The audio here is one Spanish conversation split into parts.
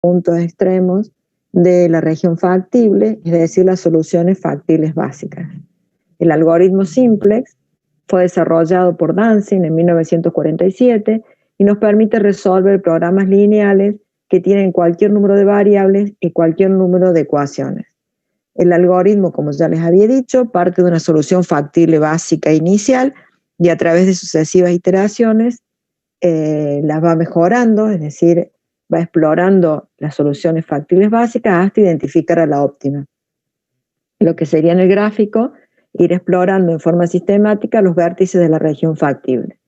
puntos extremos de la región factible, es decir, las soluciones factibles básicas. El algoritmo simplex fue desarrollado por Dancing en 1947 y nos permite resolver programas lineales que tienen cualquier número de variables y cualquier número de ecuaciones. El algoritmo, como ya les había dicho, parte de una solución factible básica inicial y a través de sucesivas iteraciones las va mejorando, es decir, va explorando las soluciones factibles básicas hasta identificar a la óptima. Lo que sería en el gráfico, ir explorando en forma sistemática los vértices de la región factible.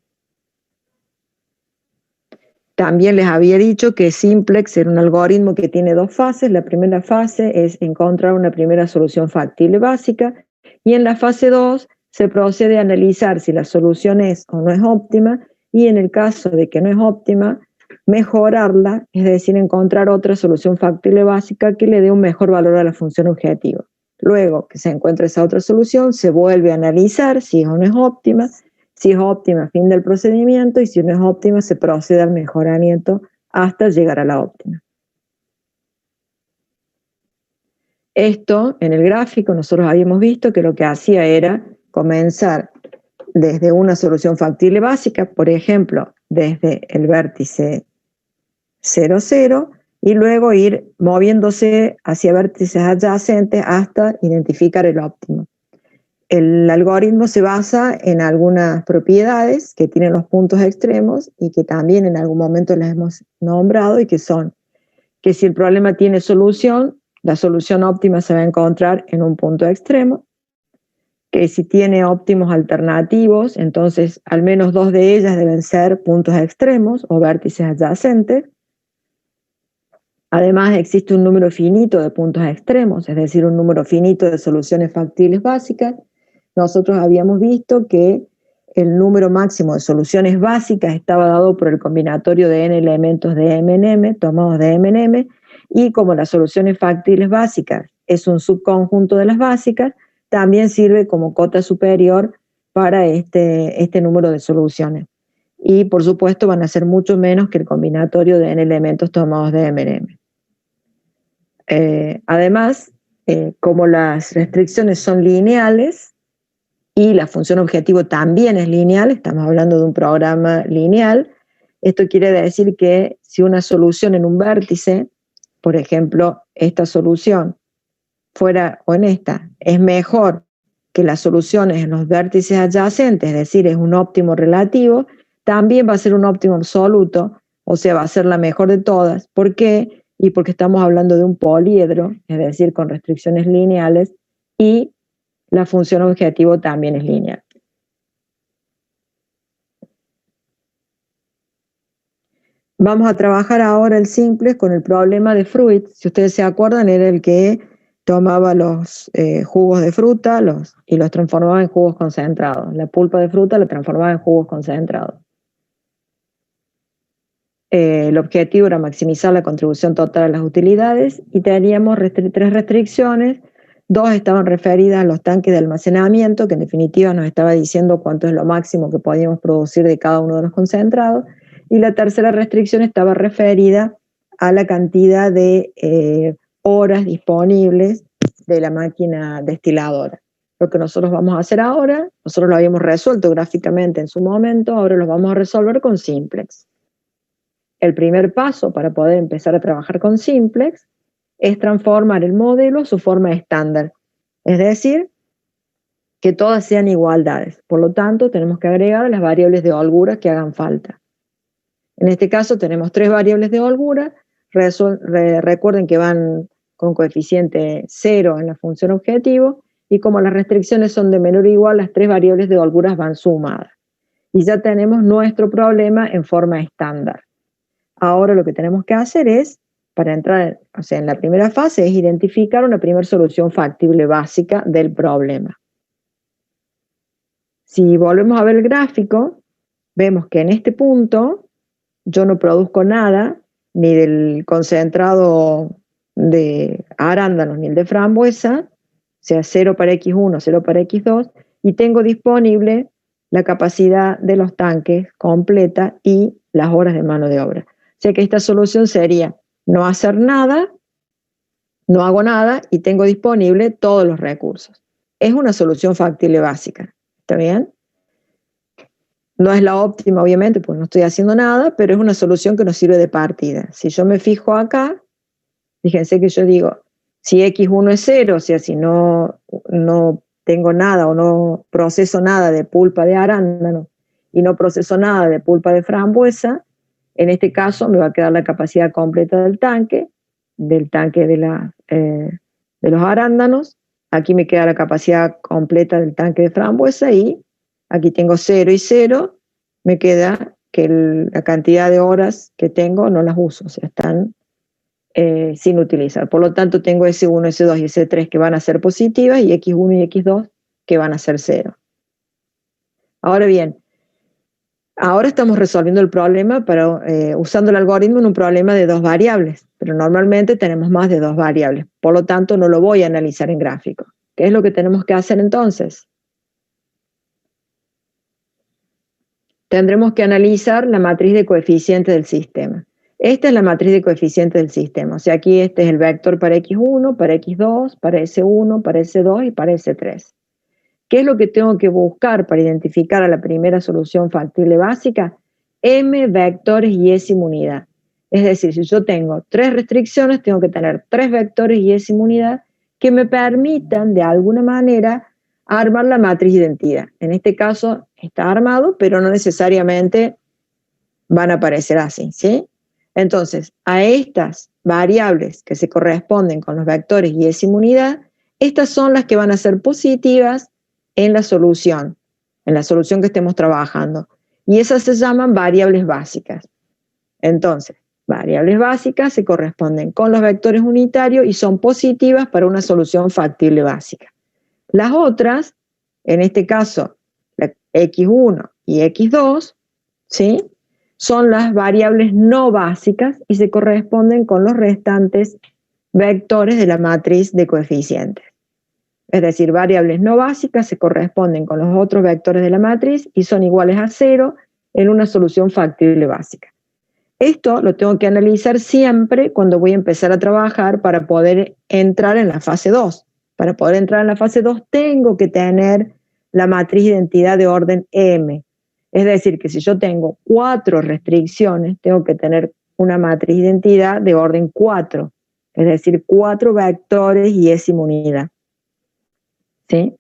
También les había dicho que simplex era un algoritmo que tiene dos fases. La primera fase es encontrar una primera solución factible básica y en la fase 2 se procede a analizar si la solución es o no es óptima y en el caso de que no es óptima, mejorarla, es decir, encontrar otra solución factible básica que le dé un mejor valor a la función objetivo. Luego que se encuentra esa otra solución, se vuelve a analizar si es o no es óptima. Si es óptima, fin del procedimiento, y si no es óptima, se procede al mejoramiento hasta llegar a la óptima. Esto, en el gráfico, nosotros habíamos visto que lo que hacía era comenzar desde una solución factible básica, por ejemplo, desde el vértice 0, 0, y luego ir moviéndose hacia vértices adyacentes hasta identificar el óptimo. El algoritmo se basa en algunas propiedades que tienen los puntos extremos y que también en algún momento las hemos nombrado y que son que si el problema tiene solución, la solución óptima se va a encontrar en un punto extremo, que si tiene óptimos alternativos, entonces al menos dos de ellas deben ser puntos extremos o vértices adyacentes. Además existe un número finito de puntos extremos, es decir, un número finito de soluciones factibles básicas. Nosotros habíamos visto que el número máximo de soluciones básicas estaba dado por el combinatorio de n elementos de M en M, tomados de M en M, y como las soluciones factibles básicas es un subconjunto de las básicas, también sirve como cota superior para este número de soluciones. Y por supuesto van a ser mucho menos que el combinatorio de n elementos tomados de M en M. Además, como las restricciones son lineales, y la función objetivo también es lineal, estamos hablando de un programa lineal, esto quiere decir que si una solución en un vértice, por ejemplo, esta solución fuera, o en esta, es mejor que las soluciones en los vértices adyacentes, es decir, es un óptimo relativo, también va a ser un óptimo absoluto, o sea, va a ser la mejor de todas. ¿Por qué? Y porque estamos hablando de un poliedro, es decir, con restricciones lineales, y la función objetivo también es lineal. Vamos a trabajar ahora el simplex con el problema de Fruit. Si ustedes se acuerdan, era el que tomaba los jugos de fruta y los transformaba en jugos concentrados. La pulpa de fruta la transformaba en jugos concentrados. El objetivo era maximizar la contribución total a las utilidades y teníamos tres restricciones. Dos estaban referidas a los tanques de almacenamiento, que en definitiva nos estaba diciendo cuánto es lo máximo que podíamos producir de cada uno de los concentrados. Y la tercera restricción estaba referida a la cantidad de horas disponibles de la máquina destiladora. Lo que nosotros vamos a hacer ahora, nosotros lo habíamos resuelto gráficamente en su momento, ahora lo vamos a resolver con simplex. El primer paso para poder empezar a trabajar con simplex es transformar el modelo a su forma estándar, es decir, que todas sean igualdades. Por lo tanto, tenemos que agregar las variables de holgura que hagan falta. En este caso tenemos tres variables de holgura. Recuerden que van con coeficiente 0 en la función objetivo, y como las restricciones son de menor o igual, las tres variables de holguras van sumadas. Y ya tenemos nuestro problema en forma estándar. Ahora lo que tenemos que hacer es, para entrar, o sea, en la primera fase, es identificar una primera solución factible básica del problema. Si volvemos a ver el gráfico, vemos que en este punto yo no produzco nada, ni del concentrado de arándanos, ni el de frambuesa, o sea, 0 para X1, 0 para X2, y tengo disponible la capacidad de los tanques completa y las horas de mano de obra. O sea que esta solución sería no hacer nada, no hago nada y tengo disponible todos los recursos. Es una solución factible básica, ¿está bien? No es la óptima, obviamente, porque no estoy haciendo nada, pero es una solución que nos sirve de partida. Si yo me fijo acá, fíjense que yo digo, si X1 es 0, o sea, si no tengo nada o no proceso nada de pulpa de arándano y no proceso nada de pulpa de frambuesa, en este caso me va a quedar la capacidad completa del tanque de los arándanos. Aquí me queda la capacidad completa del tanque de frambuesa y aquí tengo 0 y 0, me queda que la cantidad de horas que tengo no las uso, o sea, están sin utilizar. Por lo tanto, tengo S1, S2 y S3 que van a ser positivas y X1 y X2 que van a ser 0. Ahora bien, ahora estamos resolviendo el problema usando el algoritmo en un problema de 2 variables, pero normalmente tenemos más de 2 variables. Por lo tanto, no lo voy a analizar en gráfico. ¿Qué es lo que tenemos que hacer entonces? Tendremos que analizar la matriz de coeficientes del sistema. Esta es la matriz de coeficientes del sistema. O sea, aquí este es el vector para X1, para X2, para S1, para S2 y para S3. ¿Qué es lo que tengo que buscar para identificar a la primera solución factible básica? M vectores y S unidad. Es decir, si yo tengo 3 restricciones, tengo que tener 3 vectores y S unidad que me permitan de alguna manera armar la matriz de identidad. En este caso está armado, pero no necesariamente van a aparecer así, ¿sí? Entonces, a estas variables que se corresponden con los vectores y S unidad, estas son las que van a ser positivas en la solución que estemos trabajando. Y esas se llaman variables básicas. Entonces, variables básicas se corresponden con los vectores unitarios y son positivas para una solución factible básica. Las otras, en este caso, la X1 y X2, ¿sí?, son las variables no básicas y se corresponden con los restantes vectores de la matriz de coeficientes. Es decir, variables no básicas se corresponden con los otros vectores de la matriz y son iguales a 0 en una solución factible básica. Esto lo tengo que analizar siempre cuando voy a empezar a trabajar para poder entrar en la fase 2. Para poder entrar en la fase 2 tengo que tener la matriz de identidad de orden M. Es decir, que si yo tengo 4 restricciones, tengo que tener una matriz de identidad de orden 4. Es decir, 4 vectores y S unidad. ¿Sí?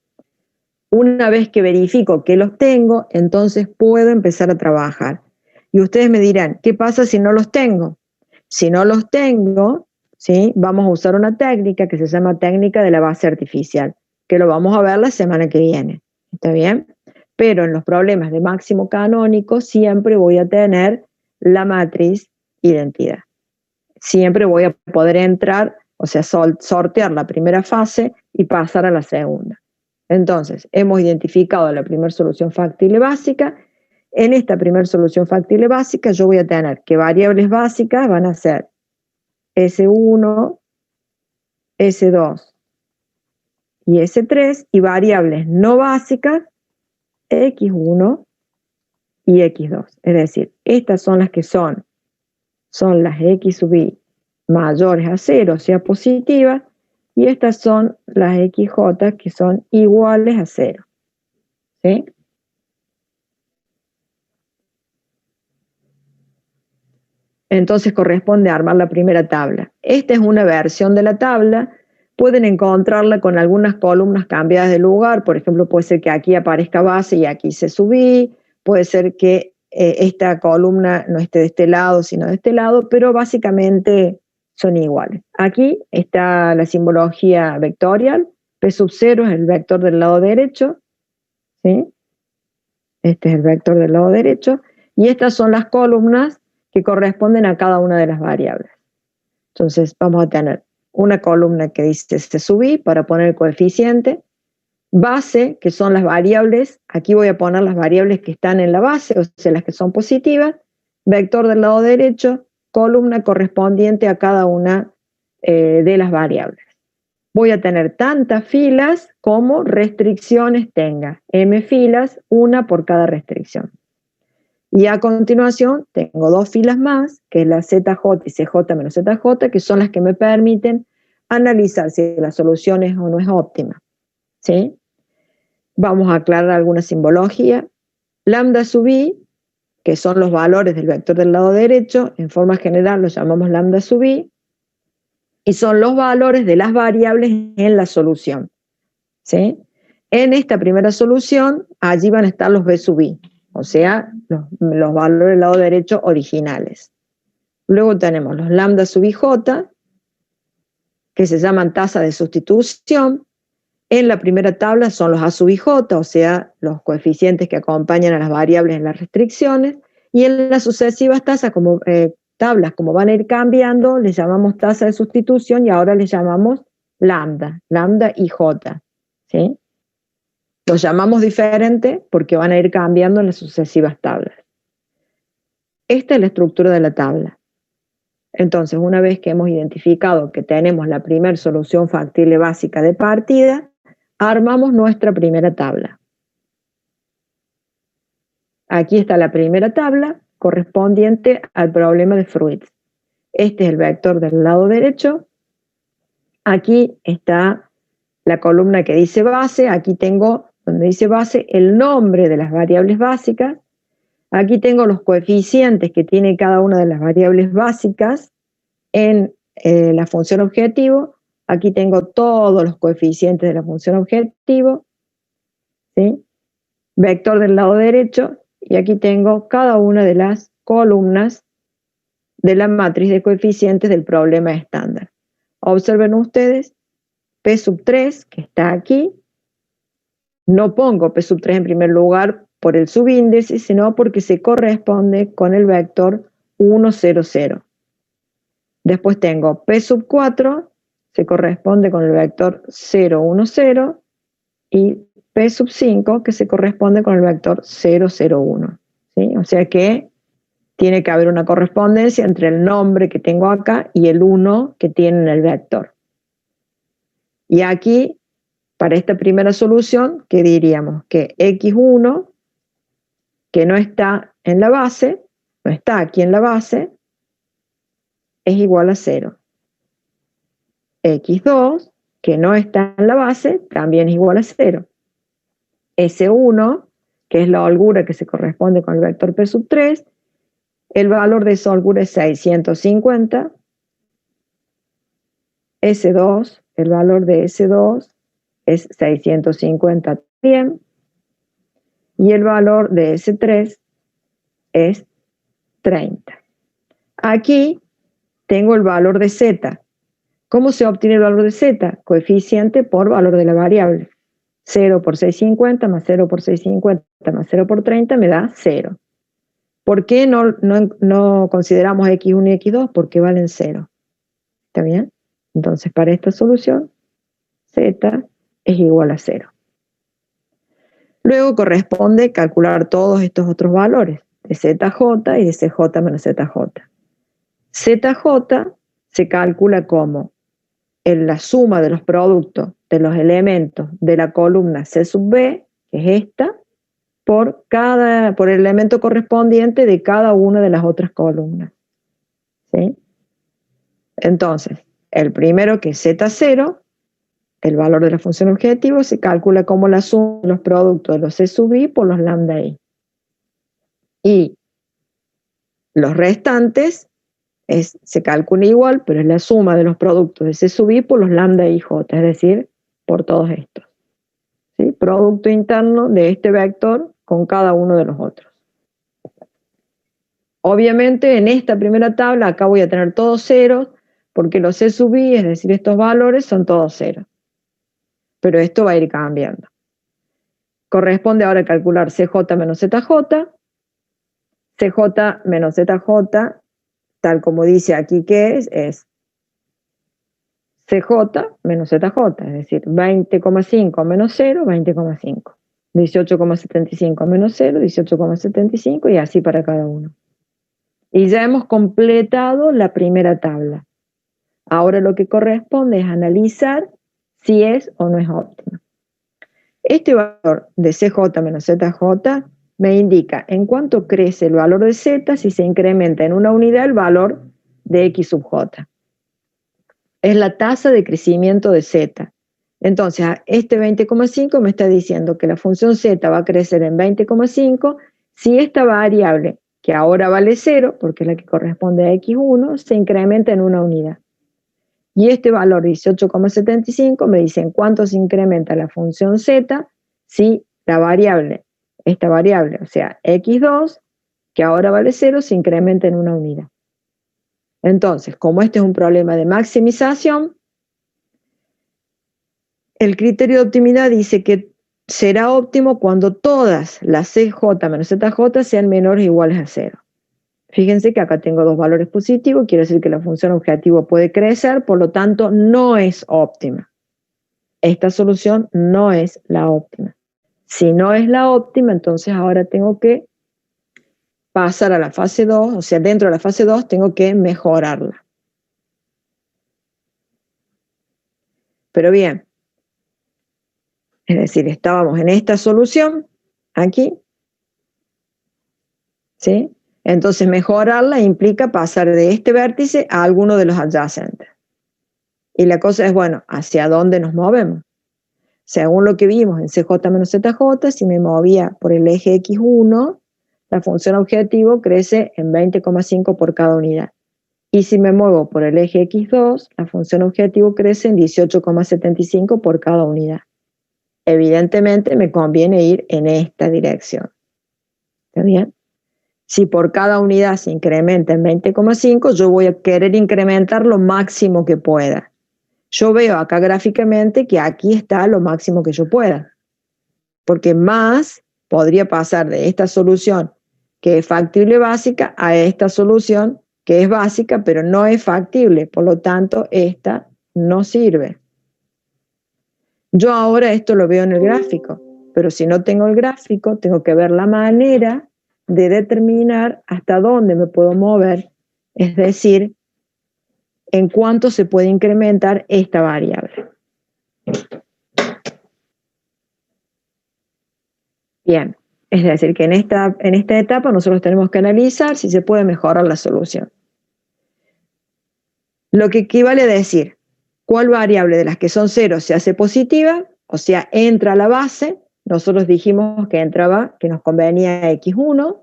Una vez que verifico que los tengo, entonces puedo empezar a trabajar. Y ustedes me dirán, ¿qué pasa si no los tengo? Si no los tengo, ¿sí?, vamos a usar una técnica que se llama técnica de la base artificial, que lo vamos a ver la semana que viene. ¿Está bien? Pero en los problemas de máximo canónico siempre voy a tener la matriz identidad. Siempre voy a poder entrar, o sea, sortear la primera fase y pasar a la segunda. Entonces, hemos identificado la primera solución factible básica. En esta primera solución factible básica yo voy a tener que variables básicas van a ser S1, S2 y S3, y variables no básicas X1 y X2. Es decir, estas son las que son las X sub I mayores a 0, o sea, positivas, y estas son las XJ que son iguales a 0. ¿Sí? Entonces corresponde armar la primera tabla. Esta es una versión de la tabla. Pueden encontrarla con algunas columnas cambiadas de lugar. Por ejemplo, puede ser que aquí aparezca base y aquí se subí. Puede ser que esta columna no esté de este lado, sino de este lado, pero básicamente son iguales. Aquí está la simbología vectorial. P sub 0 es el vector del lado derecho, ¿sí? Este es el vector del lado derecho. Y estas son las columnas que corresponden a cada una de las variables. Entonces vamos a tener una columna que dice se subí para poner el coeficiente, base, que son las variables, aquí voy a poner las variables que están en la base, o sea, las que son positivas, vector del lado derecho, columna correspondiente a cada una de las variables. Voy a tener tantas filas como restricciones tenga, m filas, una por cada restricción. Y a continuación tengo dos filas más, que es la ZJ y CJ menos ZJ, que son las que me permiten analizar si la solución es o no es óptima. ¿Sí? Vamos a aclarar alguna simbología. Lambda sub i, que son los valores del vector del lado derecho, en forma general los llamamos lambda sub i, y son los valores de las variables en la solución. ¿Sí? En esta primera solución, allí van a estar los b sub i, o sea, los valores del lado derecho originales. Luego tenemos los lambda sub ij, que se llaman tasa de sustitución. En la primera tabla son los a sub ij, o sea, los coeficientes que acompañan a las variables en las restricciones, y en las sucesivas tablas, como van a ir cambiando, les llamamos tasa de sustitución y ahora les llamamos lambda ij, ¿sí? Los llamamos diferente porque van a ir cambiando en las sucesivas tablas. Esta es la estructura de la tabla. Entonces, una vez que hemos identificado que tenemos la primera solución factible básica de partida, armamos nuestra primera tabla. Aquí está la primera tabla correspondiente al problema de Fruits. Este es el vector del lado derecho. Aquí está la columna que dice base. Aquí tengo, donde dice base, el nombre de las variables básicas. Aquí tengo los coeficientes que tiene cada una de las variables básicas en la función objetivo. Aquí tengo todos los coeficientes de la función objetivo, ¿sí? Vector del lado derecho, y aquí tengo cada una de las columnas de la matriz de coeficientes del problema estándar. Observen ustedes, P sub 3, que está aquí, no pongo P sub 3 en primer lugar por el subíndice, sino porque se corresponde con el vector 1, 0, 0. Después tengo P sub 4, se corresponde con el vector 0, 1, 0, y P sub 5, que se corresponde con el vector 0, 0, 1. ¿Sí? O sea que tiene que haber una correspondencia entre el nombre que tengo acá y el 1 que tiene en el vector. Y aquí, para esta primera solución, ¿qué diríamos? Que x1, que no está en la base, no está aquí en la base, es igual a 0. x2, que no está en la base, también es igual a 0. S1, que es la holgura que se corresponde con el vector P sub 3, el valor de esa holgura es 650. S2, el valor de S2 es 650 también. Y el valor de S3 es 30. Aquí tengo el valor de Z. ¿Cómo se obtiene el valor de Z? Coeficiente por valor de la variable. 0 por 650 más 0 por 650 más 0 por 30 me da 0. ¿Por qué no consideramos x1 y x2? Porque valen 0. ¿Está bien? Entonces, para esta solución, z es igual a 0. Luego corresponde calcular todos estos otros valores, de zj y de cj menos zj. Zj se calcula como la suma de los productos de los elementos de la columna C sub B, que es esta, por el elemento correspondiente de cada una de las otras columnas. ¿Sí? Entonces, el primero, que es Z0, el valor de la función objetivo, se calcula como la suma de los productos de los C sub I por los lambda I. Y los restantes se calcula igual, pero es la suma de los productos de C sub I por los lambda IJ, es decir, por todos estos. ¿Sí? Producto interno de este vector con cada uno de los otros. Obviamente en esta primera tabla acá voy a tener todos ceros, porque los C sub I, es decir, estos valores son todos ceros. Pero esto va a ir cambiando. Corresponde ahora calcular CJ menos ZJ. CJ menos ZJ, tal como dice aquí que es CJ menos ZJ, es decir, 20,5 menos 0, 20,5. 18,75 menos 0, 18,75 y así para cada uno. Y ya hemos completado la primera tabla. Ahora lo que corresponde es analizar si es o no es óptima. Este valor de CJ menos ZJ me indica en cuánto crece el valor de z si se incrementa en una unidad el valor de x sub j. Es la tasa de crecimiento de z. Entonces, este 20,5 me está diciendo que la función z va a crecer en 20,5 si esta variable, que ahora vale 0, porque es la que corresponde a x1, se incrementa en una unidad. Y este valor 18,75 me dice en cuánto se incrementa la función z si la variable, esta variable, o sea, x2, que ahora vale 0, se incrementa en una unidad. Entonces, como este es un problema de maximización, el criterio de optimidad dice que será óptimo cuando todas las cj menos zj sean menores o iguales a 0. Fíjense que acá tengo dos valores positivos, quiere decir que la función objetivo puede crecer, por lo tanto no es óptima. Esta solución no es la óptima. Si no es la óptima, entonces ahora tengo que pasar a la fase 2, o sea, dentro de la fase 2 tengo que mejorarla. Pero bien, es decir, estábamos en esta solución, aquí, ¿sí? Entonces mejorarla implica pasar de este vértice a alguno de los adyacentes. Y la cosa es, bueno, ¿hacia dónde nos movemos? Según lo que vimos en CJ menos ZJ, si me movía por el eje X1, la función objetivo crece en 20,5 por cada unidad. Y si me muevo por el eje X2, la función objetivo crece en 18,75 por cada unidad. Evidentemente me conviene ir en esta dirección. ¿Está bien? Si por cada unidad se incrementa en 20,5, yo voy a querer incrementar lo máximo que pueda. Yo veo acá gráficamente que aquí está lo máximo que yo pueda. Porque más podría pasar de esta solución que es factible básica a esta solución que es básica pero no es factible. Por lo tanto, esta no sirve. Yo ahora esto lo veo en el gráfico, pero si no tengo el gráfico, tengo que ver la manera de determinar hasta dónde me puedo mover, es decir, en cuánto se puede incrementar esta variable. Bien, es decir, que en esta etapa nosotros tenemos que analizar si se puede mejorar la solución. Lo que equivale a decir, ¿cuál variable de las que son 0 se hace positiva? O sea, entra a la base. Nosotros dijimos que entraba, que nos convenía x1,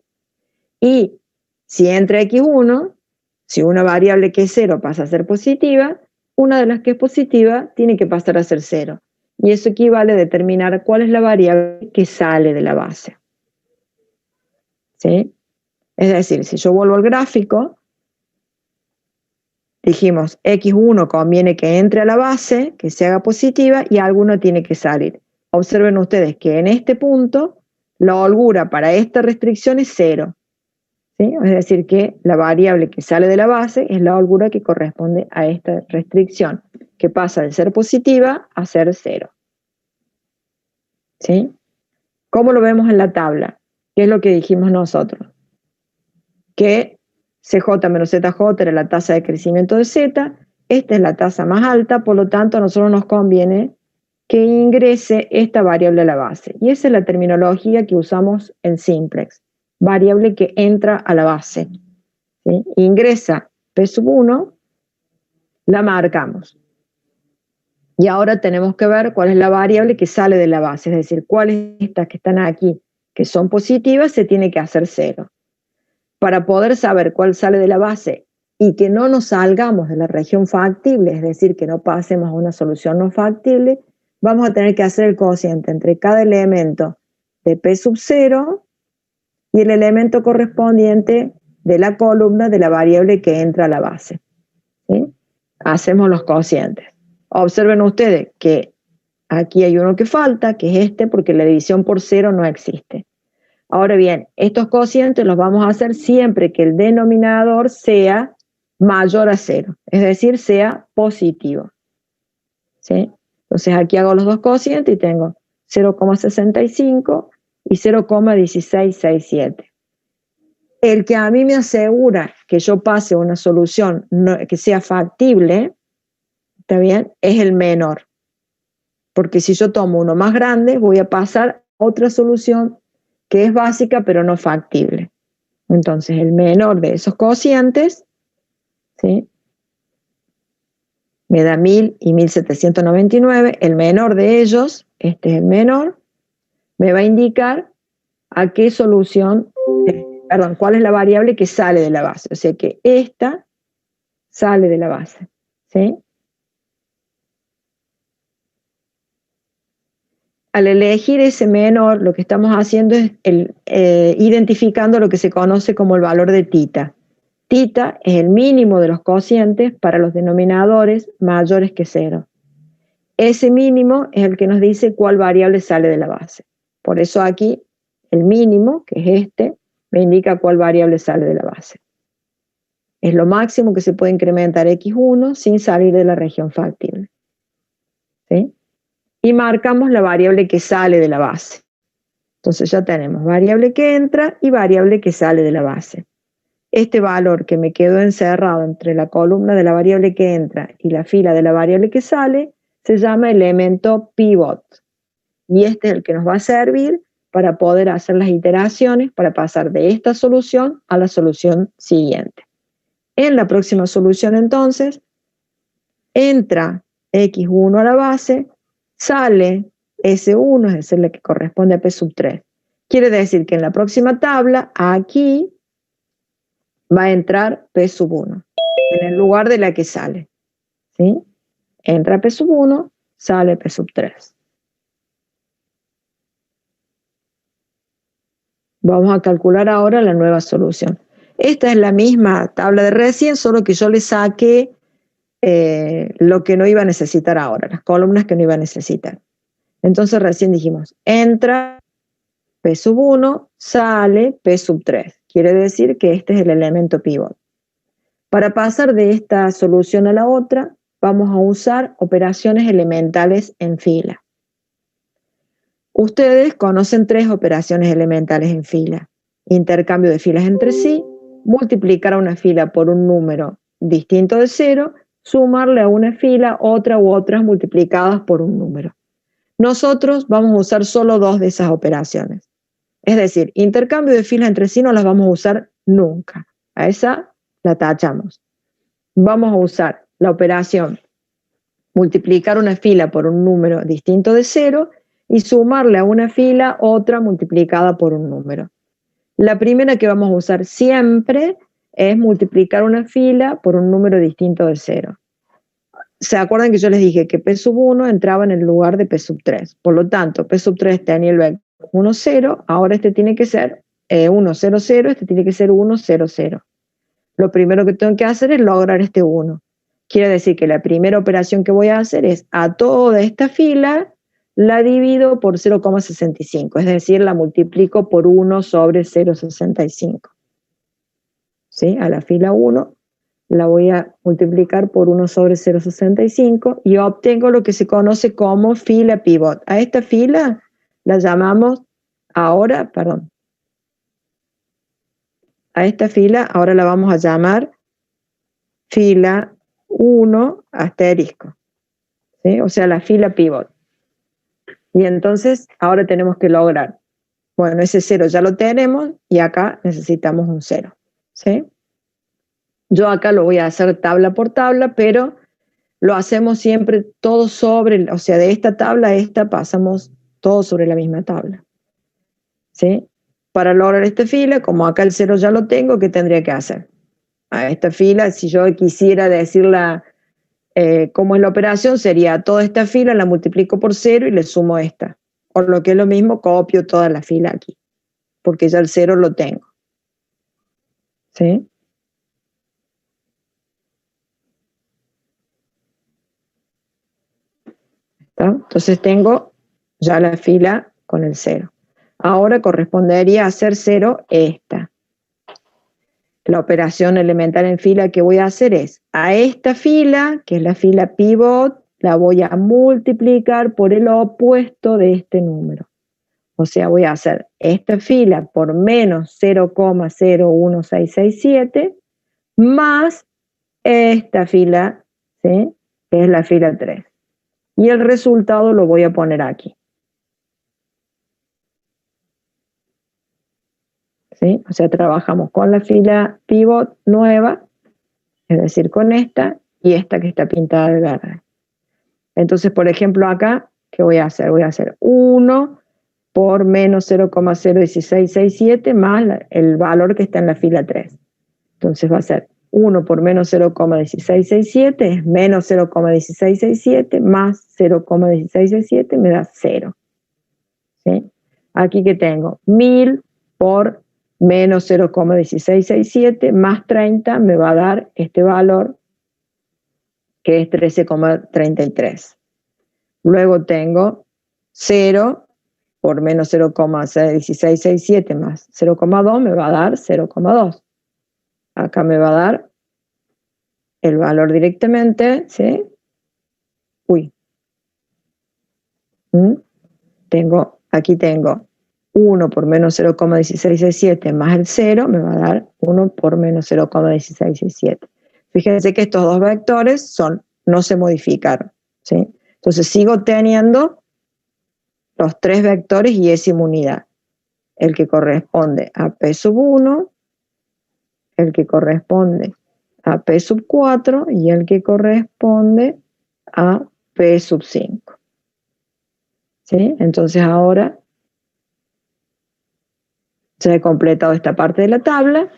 y si entra x1, si una variable que es 0 pasa a ser positiva, una de las que es positiva tiene que pasar a ser 0. Y eso equivale a determinar cuál es la variable que sale de la base. ¿Sí? Es decir, si yo vuelvo al gráfico, dijimos x1 conviene que entre a la base, que se haga positiva, y alguno tiene que salir. Observen ustedes que en este punto la holgura para esta restricción es 0. ¿Sí? Es decir, que la variable que sale de la base es la holgura que corresponde a esta restricción, que pasa de ser positiva a ser 0. ¿Sí? ¿Cómo lo vemos en la tabla? ¿Qué es lo que dijimos nosotros? Que CJ menos ZJ era la tasa de crecimiento de Z, esta es la tasa más alta, por lo tanto a nosotros nos conviene que ingrese esta variable a la base. Y esa es la terminología que usamos en Simplex, variable que entra a la base. ¿Sí? Ingresa P sub 1, la marcamos. Y ahora tenemos que ver cuál es la variable que sale de la base, es decir, cuáles estas que están aquí, que son positivas, se tiene que hacer 0. Para poder saber cuál sale de la base y que no nos salgamos de la región factible, es decir, que no pasemos a una solución no factible, vamos a tener que hacer el cociente entre cada elemento de P sub 0 y el elemento correspondiente de la columna de la variable que entra a la base. ¿Sí? Hacemos los cocientes. Observen ustedes que aquí hay uno que falta, que es este, porque la división por 0 no existe. Ahora bien, estos cocientes los vamos a hacer siempre que el denominador sea mayor a 0, es decir, sea positivo. ¿Sí? Entonces aquí hago los dos cocientes y tengo 0,65 y 0,1667. El que a mí me asegura que yo pase una solución que sea factible, ¿está bien? Es el menor. Porque si yo tomo uno más grande, voy a pasar a otra solución que es básica pero no factible. Entonces, el menor de esos cocientes, ¿sí?, me da 1000 y 1799. El menor de ellos, este es el menor, me va a indicar a qué solución, cuál es la variable que sale de la base. O sea que esta sale de la base, ¿sí? Al elegir ese menor, lo que estamos haciendo es identificando lo que se conoce como el valor de tita. Tita es el mínimo de los cocientes para los denominadores mayores que 0. Ese mínimo es el que nos dice cuál variable sale de la base. Por eso aquí el mínimo, que es este, me indica cuál variable sale de la base. Es lo máximo que se puede incrementar x1 sin salir de la región factible, ¿sí? Y marcamos la variable que sale de la base. Entonces ya tenemos variable que entra y variable que sale de la base. Este valor que me quedó encerrado entre la columna de la variable que entra y la fila de la variable que sale se llama elemento pivot. Y este es el que nos va a servir para poder hacer las iteraciones para pasar de esta solución a la solución siguiente. En la próxima solución, entonces, entra x1 a la base, sale S1, es decir, la que corresponde a P sub 3. Quiere decir que en la próxima tabla, aquí, va a entrar P sub 1, en el lugar de la que sale, ¿sí? Entra P sub 1, sale P sub 3. Vamos a calcular ahora la nueva solución. Esta es la misma tabla de recién, solo que yo le saqué lo que no iba a necesitar ahora, las columnas que no iba a necesitar. Entonces recién dijimos, entra P sub 1, sale P sub 3. Quiere decir que este es el elemento pivot. Para pasar de esta solución a la otra, vamos a usar operaciones elementales en fila. Ustedes conocen 3 operaciones elementales en fila: intercambio de filas entre sí, multiplicar a una fila por un número distinto de 0, sumarle a una fila otra u otras multiplicadas por un número. Nosotros vamos a usar solo 2 de esas operaciones. Es decir, intercambio de filas entre sí no las vamos a usar nunca. A esa la tachamos. Vamos a usar la operación multiplicar una fila por un número distinto de 0 y sumarle a una fila otra multiplicada por un número. La primera que vamos a usar siempre es multiplicar una fila por un número distinto de 0. ¿Se acuerdan que yo les dije que P sub 1 entraba en el lugar de P sub 3? Por lo tanto, P sub 3 tenía el vector 1, 0, ahora este tiene que ser 1, 0, 0, este tiene que ser 1, 0, 0. Lo primero que tengo que hacer es lograr este 1. Quiere decir que la primera operación que voy a hacer es a toda esta fila la divido por 0,65, es decir, la multiplico por 1 sobre 0,65. ¿Sí? A la fila 1 la voy a multiplicar por 1 sobre 0,65 y obtengo lo que se conoce como fila pivot. A esta fila la llamamos ahora, a esta fila ahora la vamos a llamar fila 1 asterisco, ¿sí? O sea, la fila pivot. Y entonces ahora tenemos que lograr, bueno, ese 0 ya lo tenemos y acá necesitamos un 0, ¿sí? Yo acá lo voy a hacer tabla por tabla, pero lo hacemos siempre todo sobre, o sea, de esta tabla a esta pasamos todo sobre la misma tabla, ¿sí? Para lograr esta fila, como acá el 0 ya lo tengo, ¿qué tendría que hacer? A esta fila, si yo quisiera decirla cómo es la operación, sería toda esta fila la multiplico por 0 y le sumo esta. O lo que es lo mismo, copio toda la fila aquí, porque ya el 0 lo tengo. ¿Sí? ¿Está? Entonces tengo ya la fila con el 0. Ahora correspondería hacer 0 esta. La operación elemental en fila que voy a hacer es, a esta fila, que es la fila pivot, la voy a multiplicar por el opuesto de este número. O sea, voy a hacer esta fila por menos 0,01667 más esta fila, ¿sí?, que es la fila 3. Y el resultado lo voy a poner aquí. ¿sí? O sea, trabajamos con la fila pivot nueva, es decir, con esta y esta que está pintada de verde. Entonces, por ejemplo, acá, ¿qué voy a hacer? Voy a hacer 1 por menos 0,01667 más el valor que está en la fila 3. Entonces va a ser 1 por menos 0,1667 es menos 0,1667 más 0,1667 me da 0. ¿Sí? Aquí que tengo 1000 por menos 0,1667 más 30 me va a dar este valor que es 13,33. Luego tengo 0 por menos 0,1667 más 0,2 me va a dar 0,2. Acá me va a dar el valor directamente, ¿sí? Uy. Aquí tengo 1 por menos 0,1667 más el 0 me va a dar 1 por menos 0,1667. Fíjense que estos dos vectores no se modificaron, ¿sí? Entonces sigo teniendo los tres vectores y esa unidad. El que corresponde a P sub 1, el que corresponde a P sub 4 y el que corresponde a P sub 5. ¿Sí? Entonces ahora se ha completado esta parte de la tabla,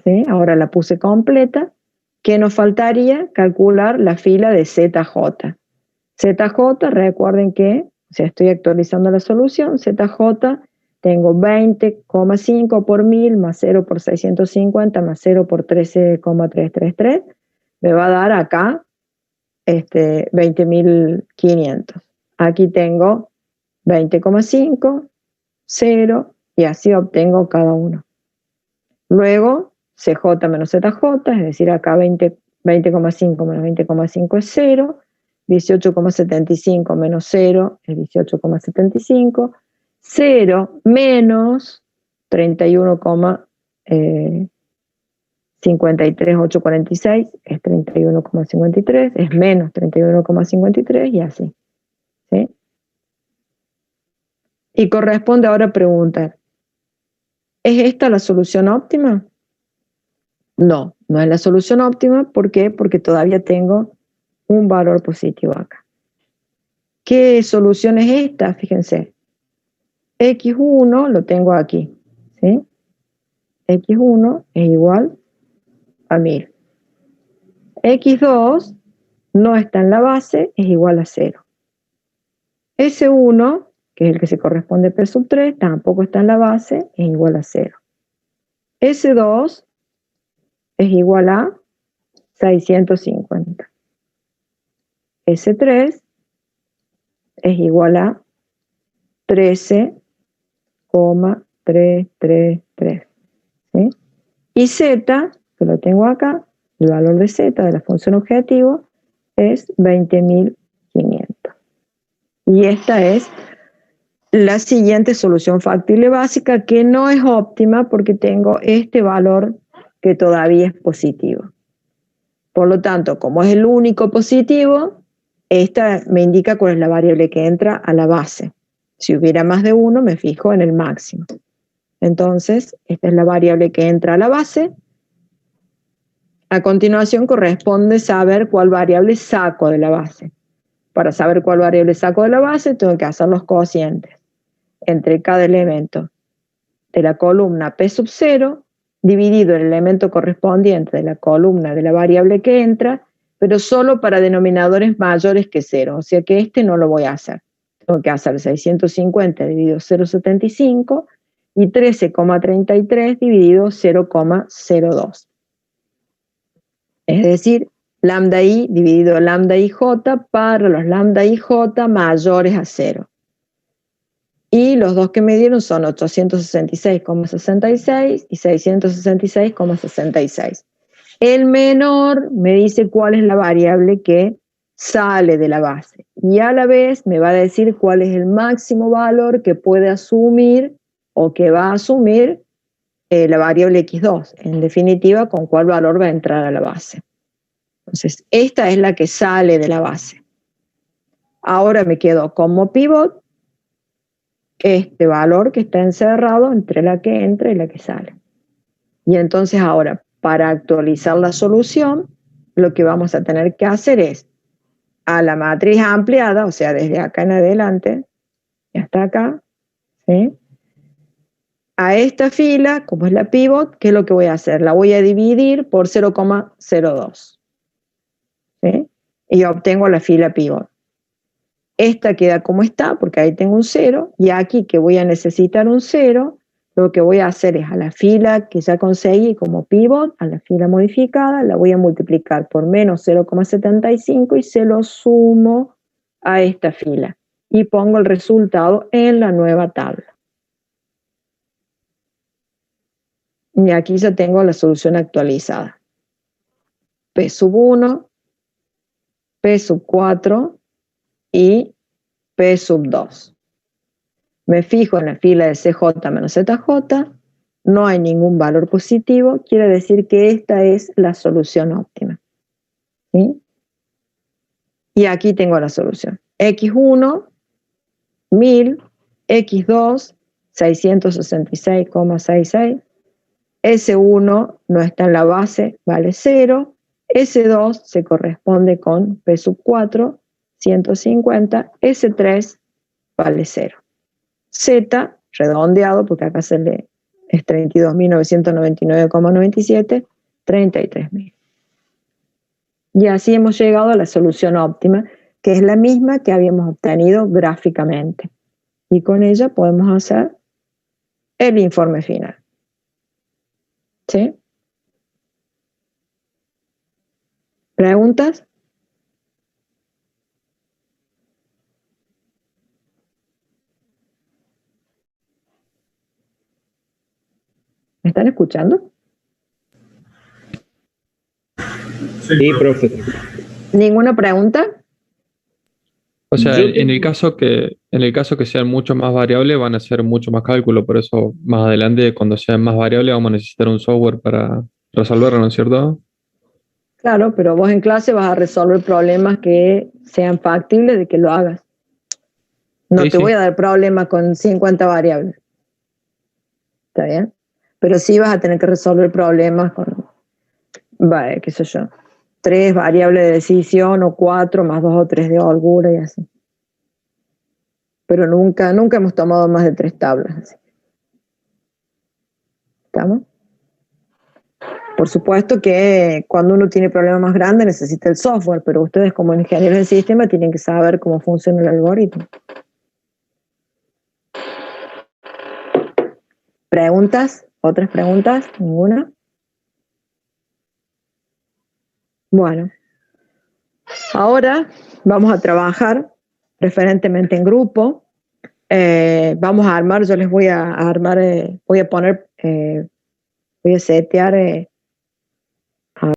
¿sí? Ahora la puse completa. ¿Qué nos faltaría? Calcular la fila de ZJ. ZJ, recuerden que, o sea, estoy actualizando la solución, ZJ tengo 20,5 por 1000 más 0 por 650 más 0 por 13,333, me va a dar acá 20.500. Aquí tengo 20,5, 0, y así obtengo cada uno. Luego, CJ menos ZJ, es decir, acá 20,5 menos 20,5 es 0, 18,75 menos 0 es 18,75, 0 menos 31,53846 es 31,53, es menos 31,53 y así. ¿Sí? Y corresponde ahora preguntar, ¿es esta la solución óptima? No, no es la solución óptima. ¿Por qué? Porque todavía tengo un valor positivo acá. ¿Qué solución es esta? Fíjense. X1 lo tengo aquí, ¿sí? X1 es igual a 1000. X2 no está en la base, es igual a 0. S1, que es el que se corresponde a P sub 3, tampoco está en la base, es igual a 0. S2 es igual a 650. S3 es igual a 13,333. ¿Sí? Y Z, que lo tengo acá, el valor de Z de la función objetivo es 20.500. Y esta es la siguiente solución factible básica, que no es óptima porque tengo este valor que todavía es positivo. Por lo tanto, como es el único positivo, esta me indica cuál es la variable que entra a la base. Si hubiera más de uno, me fijo en el máximo. Entonces, esta es la variable que entra a la base. A continuación, corresponde saber cuál variable saco de la base. Para saber cuál variable saco de la base, tengo que hacer los cocientes entre cada elemento de la columna P sub 0, dividido el elemento correspondiente de la columna de la variable que entra, pero solo para denominadores mayores que 0. O sea que este no lo voy a hacer. Tengo que hacer 650 dividido 0,75 y 13,33 dividido 0,02. Es decir, lambda i dividido lambda ij para los lambda ij mayores a 0. Y los dos que me dieron son 866,66 y 666,66. El menor me dice cuál es la variable que sale de la base. Y a la vez me va a decir cuál es el máximo valor que puede asumir o que va a asumir la variable x2. En definitiva, con cuál valor va a entrar a la base. Entonces, esta es la que sale de la base. Ahora me quedo como pivot este valor que está encerrado entre la que entra y la que sale. Y entonces ahora, para actualizar la solución, lo que vamos a tener que hacer es a la matriz ampliada, o sea, desde acá en adelante, y hasta acá, ¿sí? A esta fila, como es la pivot, ¿qué es lo que voy a hacer? La voy a dividir por 0,02, ¿sí? Y obtengo la fila pivot. Esta queda como está, porque ahí tengo un 0, y aquí que voy a necesitar un 0, lo que voy a hacer es a la fila que ya conseguí como pivot, a la fila modificada, la voy a multiplicar por menos 0,75 y se lo sumo a esta fila. Y pongo el resultado en la nueva tabla. Y aquí ya tengo la solución actualizada. P sub 1, P sub 4 y P sub 2. Me fijo en la fila de CJ menos ZJ, no hay ningún valor positivo, quiere decir que esta es la solución óptima. ¿Sí? Y aquí tengo la solución. X1, 1000, X2, 666,66, S1 no está en la base, vale 0, S2 se corresponde con P sub 4, 150, S3 vale 0. Z, redondeado, porque acá es 32.999,97, 33.000. Y así hemos llegado a la solución óptima, que es la misma que habíamos obtenido gráficamente. Y con ella podemos hacer el informe final. ¿Sí? ¿Preguntas? ¿Me están escuchando? Sí, profe. ¿Ninguna pregunta? O sea, Yo en el caso que sean mucho más variables, van a ser mucho más cálculo, por eso más adelante, cuando sean más variables, vamos a necesitar un software para resolverlo, ¿no es cierto? Claro, pero vos en clase vas a resolver problemas que sean factibles de que lo hagas. No Sí, te sí. voy a dar problemas con 50 variables. ¿Está bien? Pero sí vas a tener que resolver problemas con, qué sé yo, 3 variables de decisión o 4 más 2 o 3 de holgura y así. Pero nunca hemos tomado más de 3 tablas. Así. ¿Estamos? Por supuesto que cuando uno tiene problemas más grandes necesita el software, pero ustedes como ingenieros del sistema tienen que saber cómo funciona el algoritmo. ¿Preguntas? ¿Otras preguntas? ¿Ninguna? Bueno, ahora vamos a trabajar preferentemente en grupo. Vamos a armar, yo les voy a armar, voy a poner, voy a setear